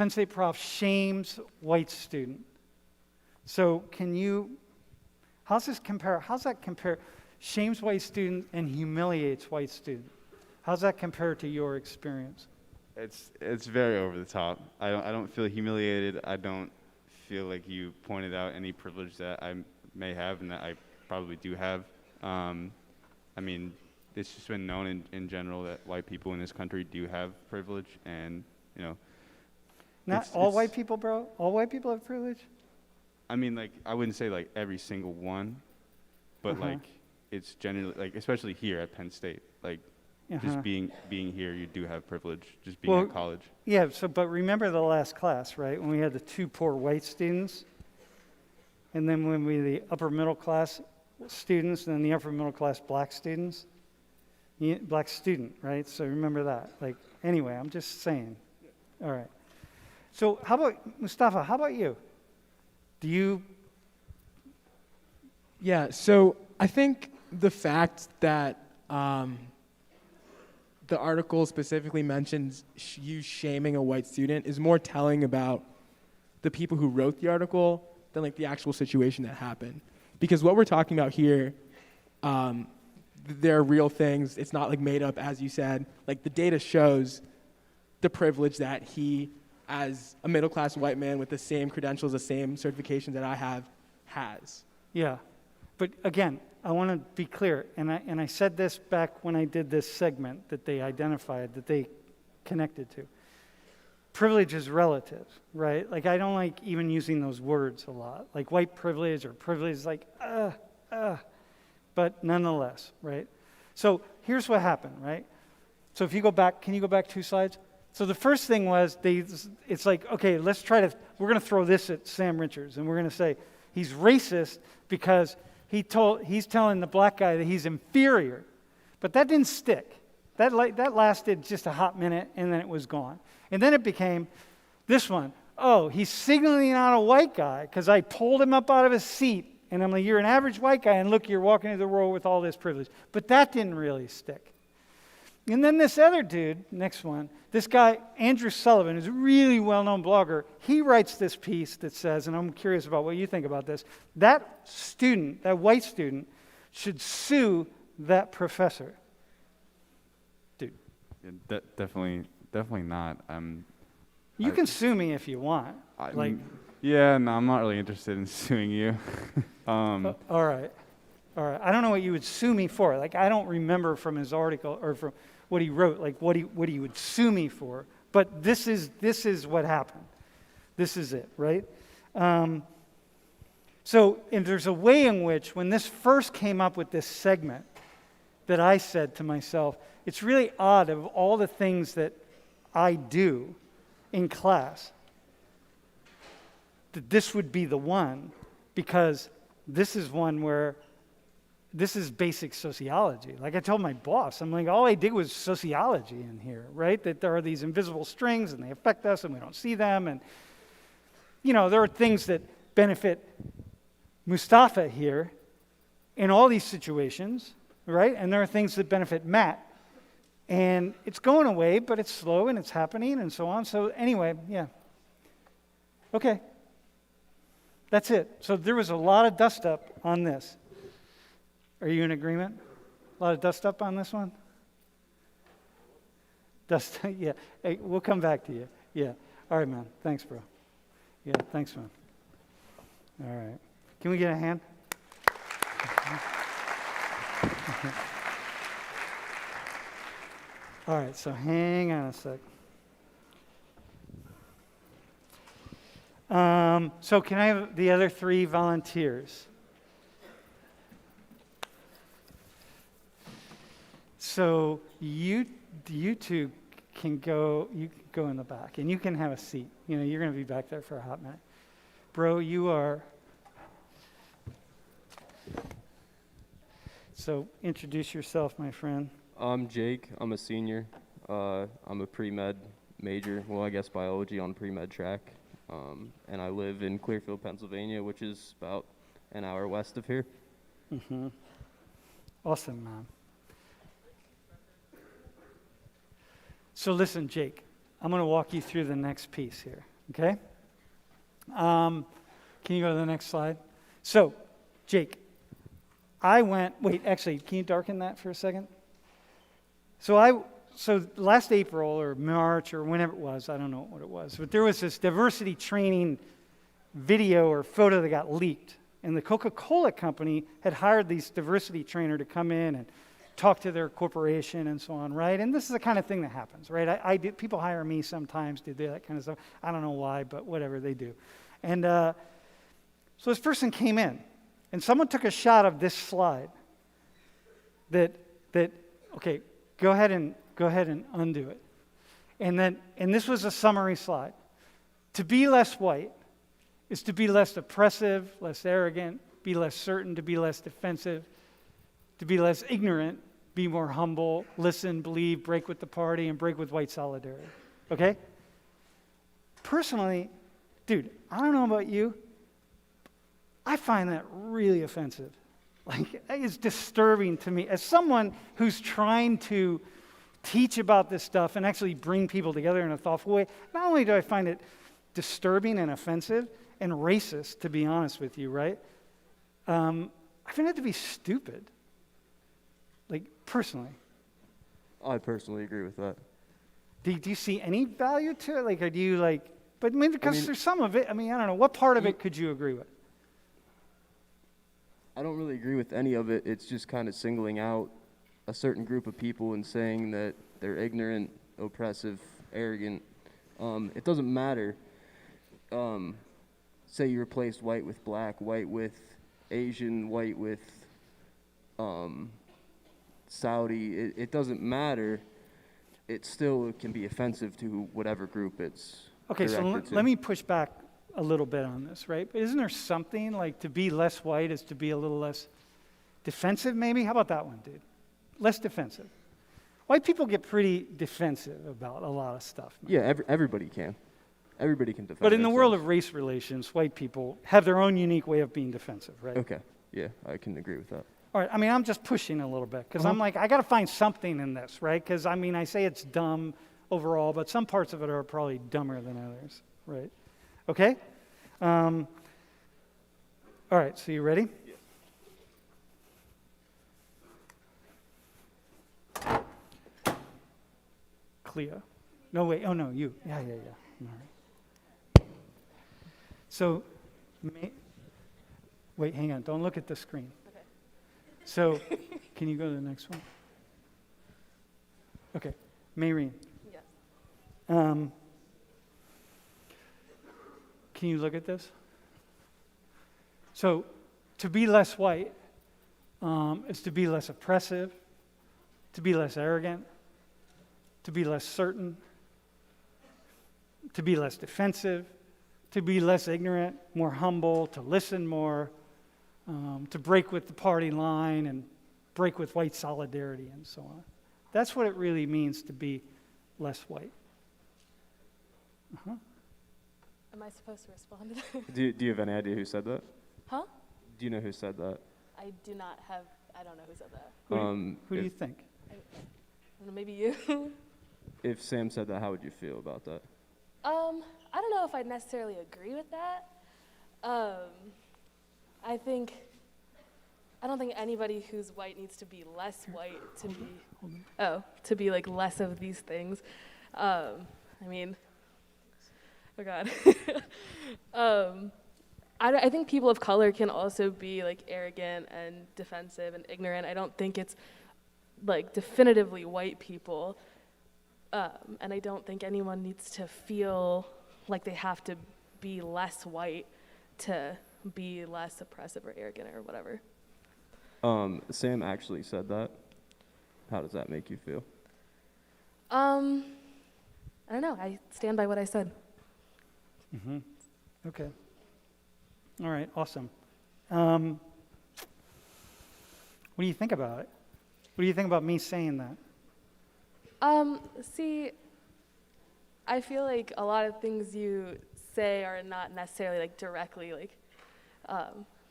State prof shames white student. So how's that compare? Shames white student and humiliates white student. How's that compare to your experience? It's very over the top. I don't feel humiliated. I don't feel like you pointed out any privilege that I may have and that I probably do have. I mean, it's just been known in general that white people in this country do have privilege, and Not all white people, bro. All white people have privilege. I mean, like I wouldn't say like every single one, but Uh-huh. like it's generally like, especially here at Penn State, like Uh-huh. just being here, you do have privilege. Just being in college. Yeah. But remember the last class, right? When we had the two poor white students, and then when we the upper middle class students, and then the upper middle class black students, black student, right? So remember that. Like anyway, I'm just saying. All right. So how about Mustafa? How about you? Do you? Yeah, so I think the fact that the article specifically mentions you shaming a white student is more telling about the people who wrote the article than like the actual situation that happened. Because what we're talking about here, they're real things. It's not like made up, as you said. Like the data shows the privilege that he, as a middle-class white man with the same credentials, the same certifications that I have, has. Yeah. But again, I want to be clear, and I said this back when I did this segment that they identified, that they connected to. Privilege is relative, right? Like I don't like even using those words a lot. Like white privilege or privilege is like, but nonetheless, right? So here's what happened, right? So if you go back, can you go back 2 slides? So the first thing was it's like, okay, we're going to throw this at Sam Richards, and we're going to say he's racist because he's telling the black guy that he's inferior. But that didn't stick. That lasted just a hot minute, and then it was gone. And then it became this one. Oh, he's signaling out a white guy because I pulled him up out of his seat. And I'm like, you're an average white guy, and look, you're walking into the world with all this privilege. But that didn't really stick. And then this other dude, next one, this guy, Andrew Sullivan, is a really well-known blogger. He writes this piece that says, and I'm curious about what you think about this, that student, that white student, should sue that professor. Dude. Yeah, definitely not. You can sue me if you want. Yeah, no, I'm not really interested in suing you. All right. I don't know what you would sue me for. Like, I don't remember from his article or from what he wrote, like what he would sue me for. But this is what happened. This is it, right? So, and there's a way in which, when this first came up with this segment, that I said to myself, it's really odd of all the things that I do in class, that this would be the one, because this is one where this is basic sociology. Like I told my boss, I'm like, all I did was sociology in here, right? That there are these invisible strings and they affect us and we don't see them. And, there are things that benefit Mustafa here in all these situations, right? And there are things that benefit Matt. And it's going away, but it's slow and it's happening and so on. So anyway, yeah. Okay. That's it. So there was a lot of dust up on this. Are you in agreement? A lot of dust up on this one? Dust, yeah. Hey, we'll come back to you. Yeah. All right, man. Thanks, bro. Yeah, thanks, man. All right. Can we get a hand? All right, so hang on a sec. So can I have the other 3 volunteers? So you two can go in the back, and you can have a seat. You're going to be back there for a hot minute. Bro, you are. So introduce yourself, my friend. I'm Jake. I'm a senior. I'm a pre-med major. Well, I guess biology on pre-med track. And I live in Clearfield, Pennsylvania, which is about an hour west of here. Mm-hmm. Awesome, man. So listen, Jake, I'm going to walk you through the next piece here, okay? Can you go to the next slide? So, Jake, can you darken that for a second? So last April or March or whenever it was, I don't know what it was, but there was this diversity training video or photo that got leaked. And the Coca-Cola company had hired these diversity trainer to come in and talk to their corporation and so on, right? And this is the kind of thing that happens, right? People hire me sometimes to do that kind of stuff. I don't know why, but whatever, they do. And so this person came in, and someone took a shot of this slide that okay, go ahead and undo it. And this was a summary slide. To be less white is to be less oppressive, less arrogant, be less certain, to be less defensive, to be less ignorant, be more humble, listen, believe, break with the party, and break with white solidarity. Okay? Personally, dude, I don't know about you, I find that really offensive. Like, it's disturbing to me. As someone who's trying to teach about this stuff and actually bring people together in a thoughtful way, not only do I find it disturbing and offensive and racist, to be honest with you, right? I find it to be stupid. Like, personally. I personally agree with that. Do you see any value to it? Like, or do you but maybe because there's some of it, I don't know, what part of it could you agree with? I don't really agree with any of it. It's just kind of singling out a certain group of people and saying that they're ignorant, oppressive, arrogant. It doesn't matter. Say you replaced white with black, white with Asian, white with Saudi. It doesn't matter. It still can be offensive to whatever group it's Okay, so directed to. let me push back a little bit on this, right? But isn't there something like to be less white is to be a little less defensive, maybe? How about that one, dude? Less defensive. White people get pretty defensive about a lot of stuff. Man. Yeah, everybody can. Everybody can defend But in the world themselves. of race relations, white people have their own unique way of being defensive, right? Okay, yeah, I can agree with that. All right, I mean, I'm just pushing a little bit because I'm like, I got to find something in this, right? Because, I mean, I say it's dumb overall, but some parts of it are probably dumber than others, right? Okay? All right, so you ready? Yeah. Cleo. No, wait, oh no, you. Yeah. All right. So, wait, hang on, don't look at the screen. Okay. So, can you go to the next one? Okay, Maureen. Yes. Can you look at this? So, to be less white is to be less oppressive, to be less arrogant, to be less certain, to be less defensive, to be less ignorant, more humble, to listen more, to break with the party line and break with white solidarity and so on. That's what it really means to be less white. Uh-huh. Am I supposed to respond to that? Do you have any idea who said that? Huh? Do you know who said that? I do not have, I don't know who said that. Who do you If, think? I don't know, maybe you? if Sam said that, how would you feel about that? I don't know if I necessarily agree with that. I don't think anybody who's white needs to be less white to be like less of these things. I mean, oh God. I think people of color can also be like arrogant and defensive and ignorant. I don't think it's like definitively white people. And I don't think anyone needs to feel like they have to be less white to be less oppressive or arrogant or whatever. Sam actually said that. How does that make you feel? I don't know. I stand by what I said. Mm-hmm. Okay. All right, awesome. What do you think about it? What do you think about me saying that? See, I feel like a lot of things you say are not necessarily like directly like,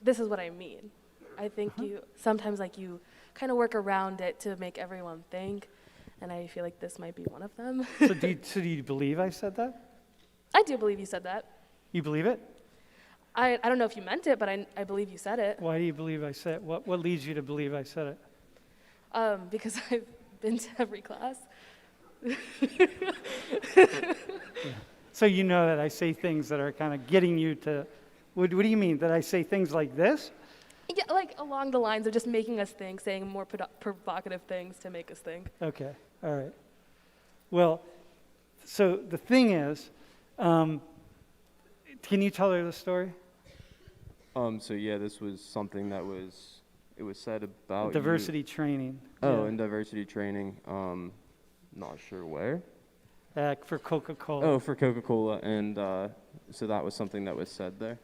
this is what I mean. I think you sometimes like you kind of work around it to make everyone think, and I feel like this might be one of them. So do you believe I said that? I do believe you said that. You believe it? I don't know if you meant it, but I believe you said it. Why do you believe I said it? What leads you to believe I said it? Because I've been to every class. So you know that I say things that are kind of getting you to, what do you mean? That I say things like this? Yeah, like along the lines of just making us think, saying more provocative things to make us think. Okay, all right. Well, so the thing is, can you tell her the story? So yeah, this was something that was said about Diversity training. You. Oh, Yeah. in diversity training. Not sure where. For Coca-Cola. Oh, for Coca-Cola, and so that was something that was said there.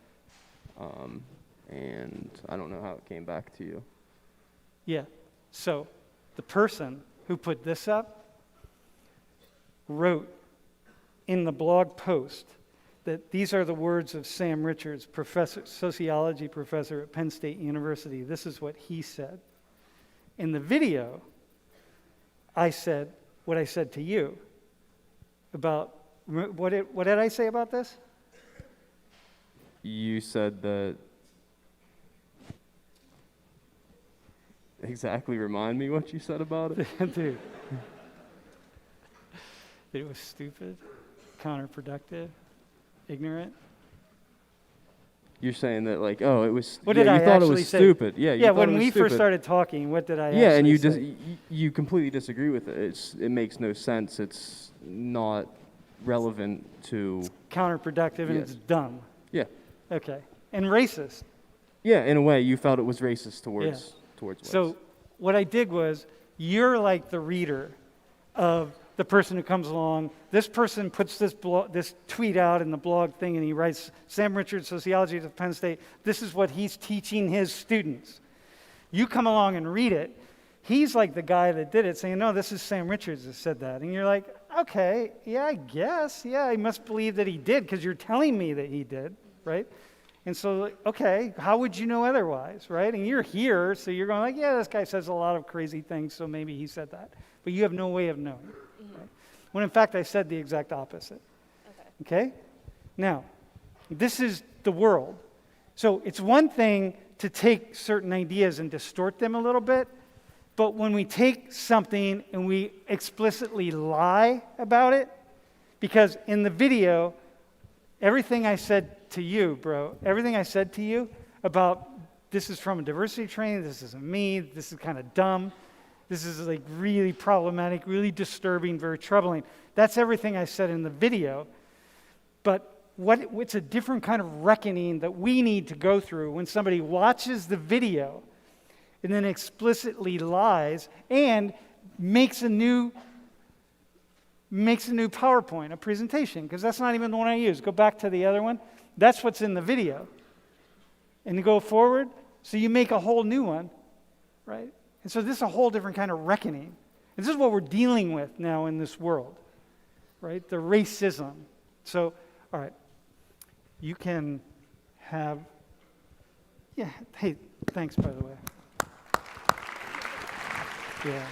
And I don't know how it came back to you. Yeah. So the person who put this up wrote in the blog post that these are the words of Sam Richards, sociology professor at Penn State University. This is what he said. In the video, I said what I said to you about, what did I say about this? You said that. Exactly, remind me what you said about it. Dude. It was stupid, counterproductive, ignorant. You're saying that like, oh, it was. What yeah, did you I thought it actually was say? stupid. Yeah. You Yeah, thought when it was we stupid. first started talking, what did I Yeah, and actually you say? you completely disagree with it. It makes no sense. It's not relevant to. Counterproductive and Yes. it's dumb. Yeah. Okay. And racist. Yeah, in a way, you felt it was racist towards So whites. what I did was, you're like the reader of the person who comes along. This person puts this tweet out in the blog thing, and he writes, Sam Richards, Sociologist at Penn State. This is what he's teaching his students. You come along and read it. He's like the guy that did it, saying, no, this is Sam Richards that said that. And you're like, okay, yeah, I guess. Yeah, I must believe that he did because you're telling me that he did, right? And so, okay, how would you know otherwise, right? And you're here, so you're going like, yeah, this guy says a lot of crazy things, so maybe he said that. But you have no way of knowing, right? When in fact I said the exact opposite. Okay? Now, this is the world. So it's one thing to take certain ideas and distort them a little bit, but when we take something and we explicitly lie about it, because in the video, everything I said to you, bro, everything I said to you about this is from a diversity training, this isn't me, this is kind of dumb, this is like really problematic, really disturbing, very troubling. That's everything I said in the video. But it's a different kind of reckoning that we need to go through when somebody watches the video and then explicitly lies and makes a new PowerPoint, a presentation, because that's not even the one I use. Go back to the other one. That's what's in the video. And you go forward, so you make a whole new one, right? And so this is a whole different kind of reckoning. And this is what we're dealing with now in this world, right? The racism. So, all right, you can have, yeah, hey, thanks, by the way. Yeah.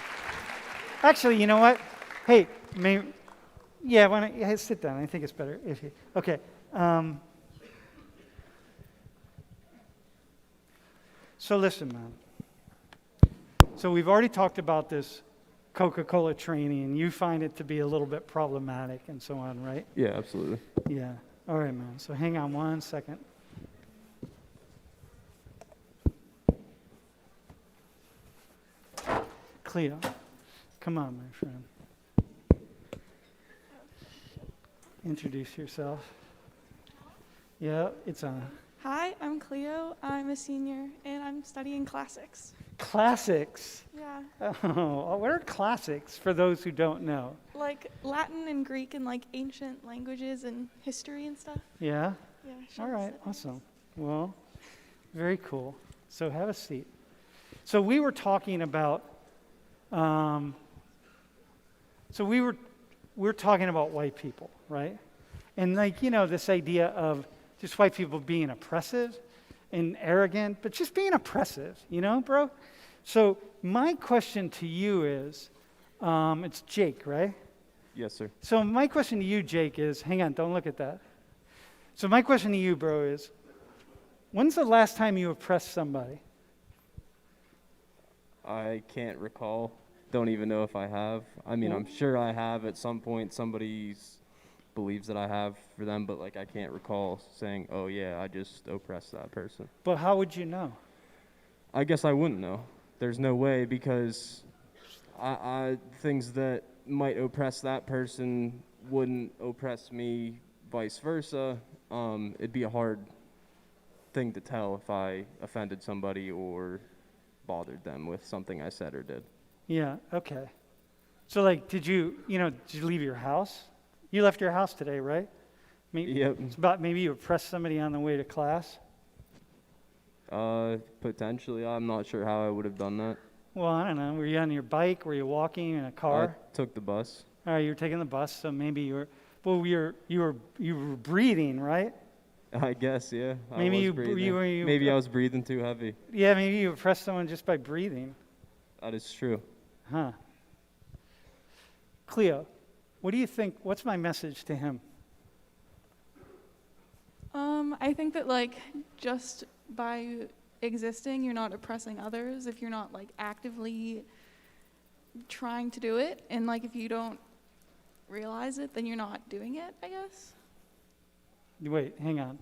Actually, you know what? Hey, why don't you sit down? I think it's better if you, okay. So listen, man. So we've already talked about this Coca-Cola training, and you find it to be a little bit problematic and so on, right? Yeah, absolutely. Yeah. All right, man. So hang on one second. Cleo, come on, my friend. Introduce yourself. Yeah, it's on. Hi, I'm Cleo. I'm a senior, and I'm studying classics. Classics? Yeah. Oh, what are classics for those who don't know? Like Latin and Greek and like ancient languages and history and stuff. Yeah? Yeah. All right, awesome. Well, very cool. So have a seat. So we were talking about, we're talking about white people, right? And like, you know, this idea of just white people being oppressive and arrogant, but just being oppressive, you know, bro? So my question to you is, it's Jake, right? Yes, sir. So my question to you, Jake, is, hang on, don't look at that. So my question to you, bro, is, when's the last time you oppressed somebody? I can't recall. Don't even know if I have. I mean, I'm sure I have at some point. Somebody believes that I have for them, but like I can't recall saying, oh yeah, I just oppressed that person. But how would you know? I guess I wouldn't know. There's no way, because things that might oppress that person wouldn't oppress me, vice versa. It'd be a hard thing to tell if I offended somebody or bothered them with something I said or did. Yeah, okay. So like, did you leave your house? You left your house today, right? Yep. It's about maybe you oppressed somebody on the way to class? Potentially. I'm not sure how I would have done that. Well, I don't know. Were you on your bike? Were you walking in a car? I took the bus. All right, you were taking the bus, so maybe you were breathing, right? I guess, yeah. Maybe Maybe I was breathing too heavy. Yeah, maybe you oppressed someone just by breathing. That is true. Huh. Cleo, what do you think? What's my message to him? I think that like just by existing, you're not oppressing others if you're not like actively trying to do it, and like if you don't realize it, then you're not doing it, I guess. Wait, hang on.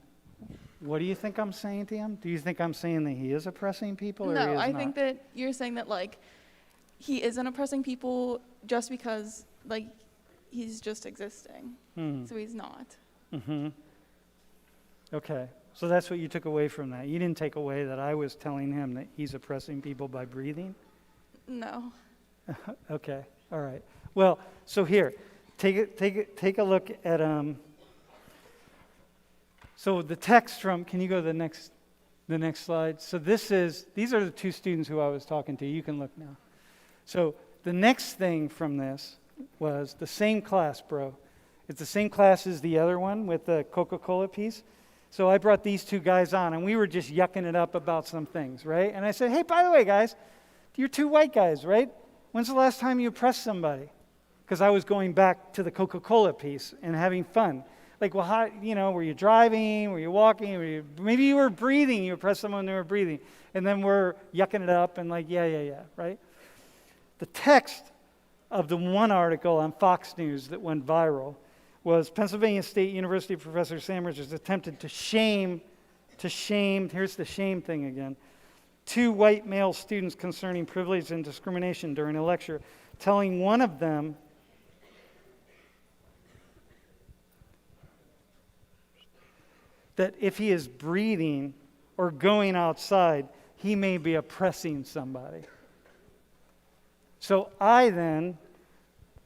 What do you think I'm saying to him? Do you think I'm saying that he is oppressing people, or he No, is I not? think that you're saying that like he isn't oppressing people just because like he's just existing. So he's not. Mm-hmm. Okay, so that's what you took away from that. You didn't take away that I was telling him that he's oppressing people by breathing? No. Okay, all right. Well, so here, take a look at so the text from. Can you go to the next slide? So these are the two students who I was talking to. You can look now. So the next thing from this was the same class, bro. It's the same class as the other one with the Coca-Cola piece. So I brought these two guys on, and we were just yucking it up about some things, right? And I said, hey, by the way, guys, you're two white guys, right? When's the last time you oppressed somebody? Because I was going back to the Coca-Cola piece and having fun. Like, well, how, were you driving? Were you walking? Maybe you were breathing. You oppressed someone when they were breathing. And then we're yucking it up and like, yeah, right? The text of the one article on Fox News that went viral was Pennsylvania State University professor Sam Richards attempted to shame, here's the shame thing again, two white male students concerning privilege and discrimination during a lecture, telling one of them that if he is breathing or going outside, he may be oppressing somebody. So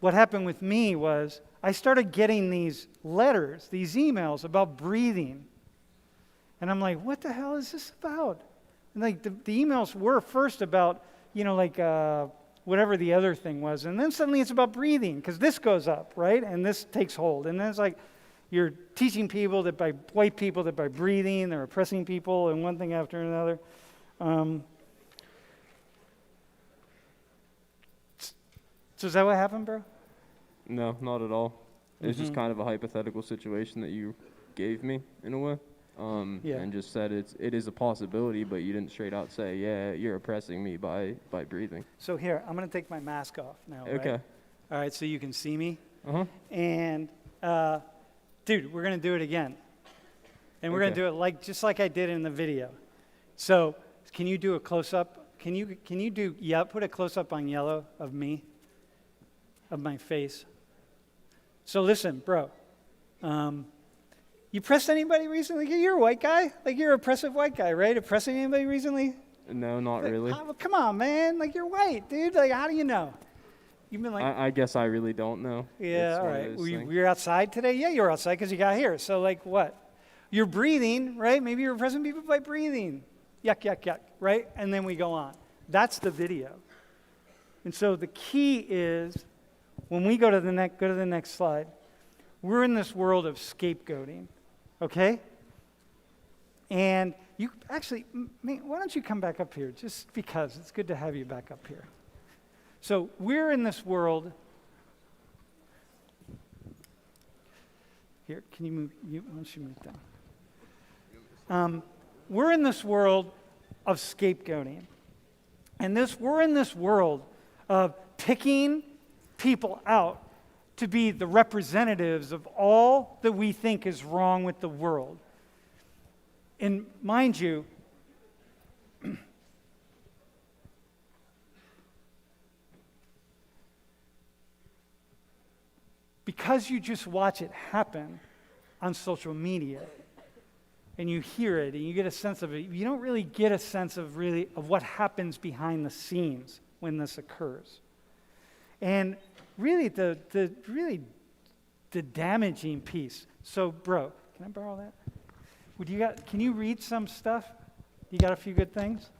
what happened with me was I started getting these letters, these emails about breathing. And I'm like, what the hell is this about? And like the emails were first about, whatever the other thing was. And then suddenly it's about breathing because this goes up, right? And this takes hold. And then it's like you're teaching people that white people that by breathing, they're oppressing people and one thing after another. So is that what happened, bro? No, not at all. It's just kind of a hypothetical situation that you gave me in a way, and just said it is a possibility, but you didn't straight out say, yeah, you're oppressing me by breathing. So here, I'm going to take my mask off now, right? Okay. All right, so you can see me. Uh-huh. And, dude, we're going to do it again. And we're going to do it just like I did in the video. So can you do a close-up? Can you put a close-up on yellow of me, of my face? So listen, bro, you pressed anybody recently? You're a white guy. Like, you're an oppressive white guy, right? Oppressing anybody recently? No, not really. Come on, man. Like, you're white, dude. Like, how do you know? You've been like... I guess I really don't know. Yeah, all right. Were you outside today? Yeah, you were outside because you got here. So, like, what? You're breathing, right? Maybe you're oppressing people by breathing. Yuck, yuck, yuck, right? And then we go on. That's the video. And so the key is... When we go to the next slide, we're in this world of scapegoating, okay? And you actually, why don't you come back up here? Just because it's good to have you back up here. So we're in this world. Here, can you move? Why don't you move down? We're in this world of scapegoating, and we're in this world of picking people out to be the representatives of all that we think is wrong with the world. And mind you, because you just watch it happen on social media and you hear it and you get a sense of it, you don't really get a sense of what happens behind the scenes when this occurs. And really, the damaging piece. So, bro, can I borrow that? Can you read some stuff? You got a few good things?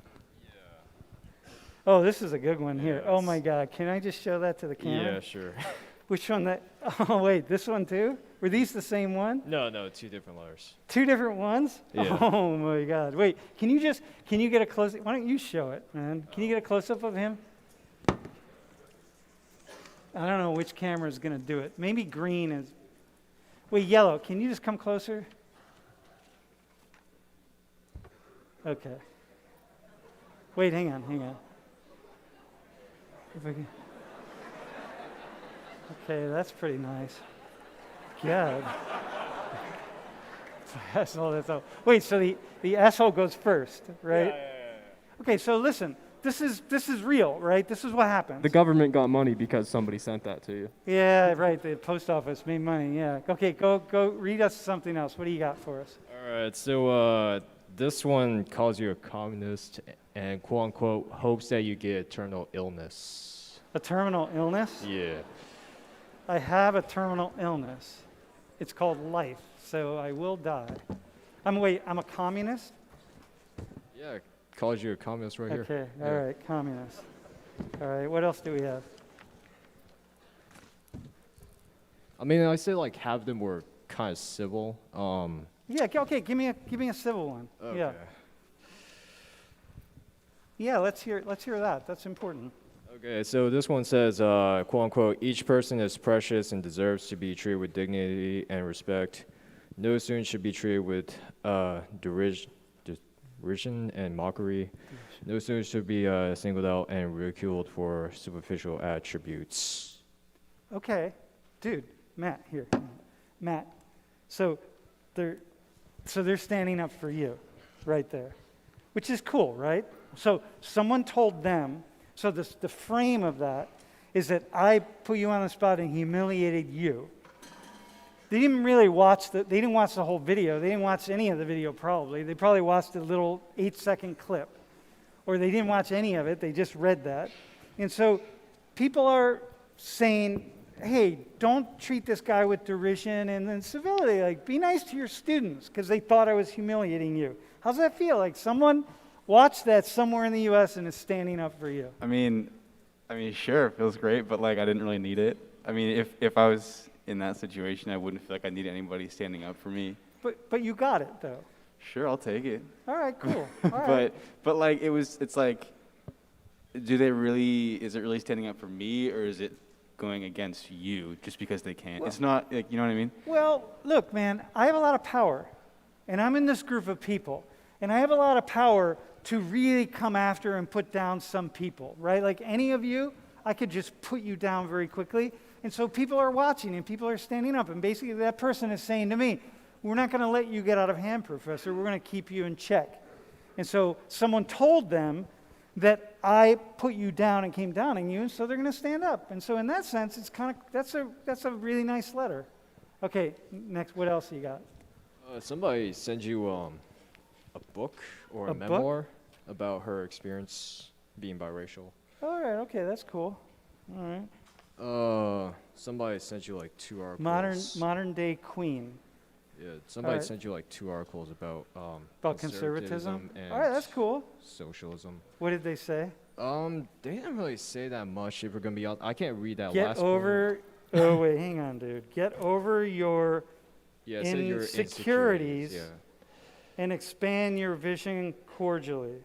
Yeah. Oh, this is a good one here. Oh my God, can I just show that to the camera? Yeah, sure. Which one? Oh wait, this one too? Were these the same one? No, two different letters. Two different ones? Yeah. Oh my God. Wait, can you get a close? Why don't you show it, man? Can you get a close-up of him? I don't know which camera is going to do it. Maybe green is... Wait, yellow, can you just come closer? Okay. Wait, hang on. If I can... Okay, that's pretty nice. God. That's all. Wait, so the asshole goes first, right? Yeah. Okay, so listen. This is real, right? This is what happens. The government got money because somebody sent that to you. Yeah, right. The post office made money. Yeah. Okay, go read us something else. What do you got for us? All right. So this one calls you a communist and quote unquote hopes that you get eternal illness. A terminal illness? Yeah. I have a terminal illness. It's called life, so I will die. I'm a communist? Yeah, calls you a communist right here. Okay, Yeah. all right, communist. All right, what else do we have? I mean, I say like have them were kind of civil. Yeah, okay, give me a civil one. Okay. Yeah. Yeah, let's hear that. That's important. Okay, so this one says, quote unquote, each person is precious and deserves to be treated with dignity and respect. No student should be treated with derision and mockery. No student should be singled out and ridiculed for superficial attributes. Okay, dude, Matt, here. Matt, so they're standing up for you right there, which is cool, right? So someone told them, so the frame of that is that I put you on the spot and humiliated you. They didn't really they didn't watch the whole video. They didn't watch any of the video probably. They probably watched a little 8-second clip. Or they didn't watch any of it, they just read that. And so people are saying, hey, don't treat this guy with derision and then civility. Like, be nice to your students because they thought I was humiliating you. How's that feel? Like someone watched that somewhere in the U.S. and is standing up for you. I mean, sure, it feels great, but like I didn't really need it. I mean, if I was in that situation, I wouldn't feel like I needed anybody standing up for me. But you got it though. Sure, I'll take it. All right, cool. All right. But like it's like, is it really standing up for me, or is it going against you just because they can't? It's not, like, you know what I mean? Well, look, man, I have a lot of power, and I'm in this group of people, and I have a lot of power to really come after and put down some people, right? Like any of you, I could just put you down very quickly. And so people are watching, and people are standing up, and basically that person is saying to me, we're not going to let you get out of hand, Professor. We're going to keep you in check. And so someone told them that I put you down and came down on you, and so they're going to stand up. And so in that sense, it's kind of that's a really nice letter. Okay, next, what else you got? Somebody sends you a book or A a book? memoir about her experience being biracial. All right, okay, that's cool. All right. Somebody sent you like 2 articles. Modern day queen. Yeah, somebody Alright. sent you like 2 articles about Conservatism? and All right, that's cool. socialism. What did they say? They didn't really say that much. If we're gonna be honest, I can't read that Get last over. Oh wait, hang on, dude. Get over your Yeah, it said your insecurities. Yeah. and expand your vision cordially.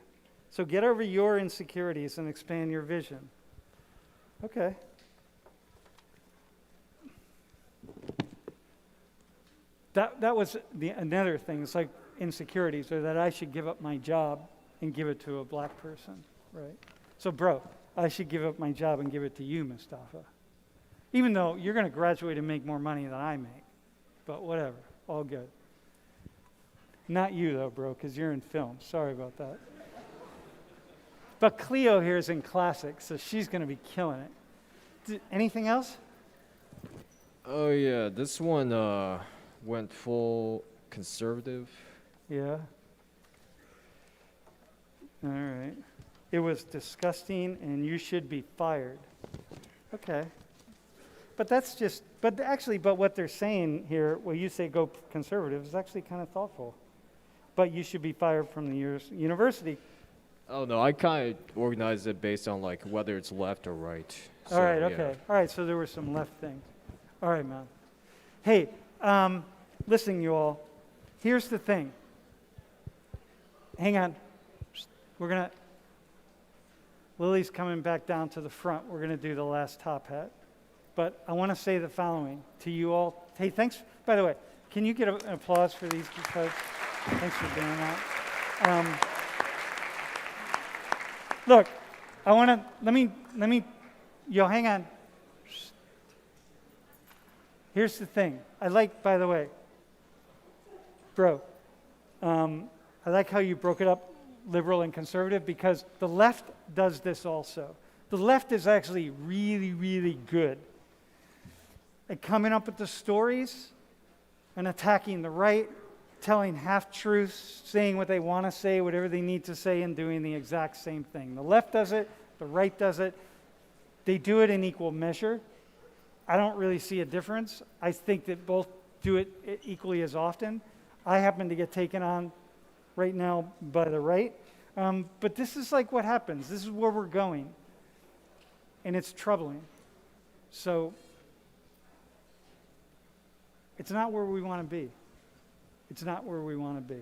So get over your insecurities and expand your vision. Okay. That was another thing. It's like insecurities, or that I should give up my job and give it to a black person, right? So, bro, I should give up my job and give it to you, Mustafa. Even though you're going to graduate and make more money than I make. But whatever, all good. Not you, though, bro, because you're in film. Sorry about that. But Cleo here is in classics, so she's going to be killing it. Anything else? Oh yeah, this one went full conservative. Yeah. All right. It was disgusting and you should be fired. Okay. But that's just, but what they're saying here, well, you say go conservative, is actually kind of thoughtful. But you should be fired from the university. Oh no, I kind of organized it based on like whether it's left or right. All right, So, okay. yeah. All right, so there were some left things. All right, man. Hey, listen, you all. Here's the thing. Hang on. Lily's coming back down to the front. We're going to do the last top hat. But I want to say the following to you all. Hey, thanks. By the way, can you get an applause for these folks? Thanks for doing that. Look, I want to, let me, yo, hang on. Here's the thing. I like, by the way, bro, I like how you broke it up, liberal and conservative, because the left does this also. The left is actually really, really good at coming up with the stories and attacking the right, telling half-truths, saying what they want to say, whatever they need to say, and doing the exact same thing. The left does it, the right does it. They do it in equal measure. I don't really see a difference. I think that both do it equally as often. I happen to get taken on right now by the right. But this is like what happens. This is where we're going. And it's troubling. So it's not where we want to be. It's not where we want to be.